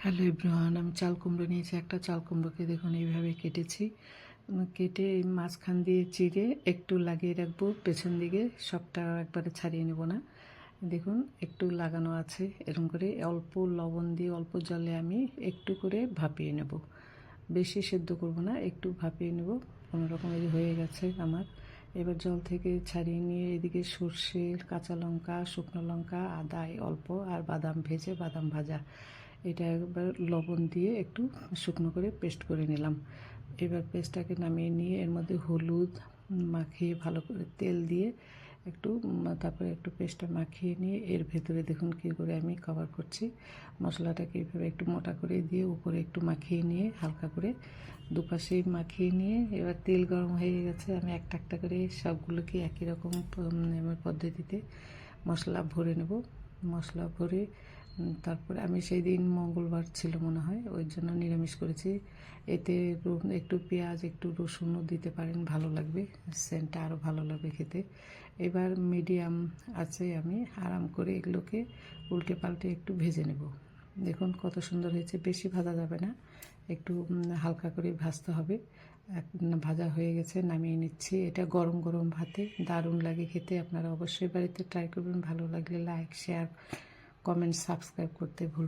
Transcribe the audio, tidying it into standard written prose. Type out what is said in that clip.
Hello everyone, আমি চাল কুমড়ো নিয়েছি। একটা চাল কুমড়োকে দেখুন এইভাবে কেটেছি। কেটে এই মাঝখান দিয়ে চিড়ে একটু লাগিয়ে রাখবো পেছন দিকে, সবটা একবারে ছাড়িয়ে নেব না। দেখুন একটু লাগানো আছে, এরকম করে অল্প লবণ দিয়ে অল্প জলে আমি একটু করে ভাপিয়ে নেব। বেশি সেদ্ধ করব না, একটু ভাপিয়ে নেব। কোনো রকম এই হয়ে গেছে আমার। এবার জল থেকে ছাড়িয়ে নিয়ে এদিকে সর্ষে, কাঁচা লঙ্কা, শুকনো লঙ্কা, আদা অল্প, আর বাদাম ভেজে বাদাম ভাজা, এটা একবার লবণ দিয়ে একটু শুকনো করে পেস্ট করে নিলাম। এবার পেস্টটাকে নামিয়ে নিয়ে এর মধ্যে হলুদ মাখিয়ে ভালো করে তেল দিয়ে একটু তারপরে একটু পেস্টটা মাখিয়ে নিয়ে এর ভেতরে দেখুন কী করে আমি কভার করছি। মশলাটাকে এইভাবে একটু মোটা করে দিয়ে উপরে একটু মাখিয়ে নিয়ে হালকা করে দুপাশেই মাখিয়ে নিয়ে এবার তেল গরম হয়ে গেছে। আমি একটা একটা করে সবগুলোকে একই রকম পদ্ধতিতে মশলা ভরে নেব। মশলা ভরে তারপরে আমি সেই দিন মঙ্গলবার ছিল মনে হয়, ওই জন্য নিরামিষ করেছি। এতে একটু পেঁয়াজ একটু রসুনও দিতে পারেন, ভালো লাগবে, সেন্টটা আরও ভালো লাগবে খেতে। এবার মিডিয়াম আছে আমি আরাম করে এগুলোকে উল্টে পাল্টে একটু ভেজে নেব। দেখুন কত সুন্দর হয়েছে। বেশি ভাজা যাবে না, একটু হালকা করে ভাজতে হবে। ভাজা হয়ে গেছে, নামিয়ে নিচ্ছি। এটা গরম গরম ভাতে দারুণ লাগে খেতে। আপনারা অবশ্যই বাড়িতে ট্রাই করবেন। ভালো লাগলে লাইক, শেয়ার, কমেন্ট, সাবস্ক্রাইব করতে ভুলবেন না।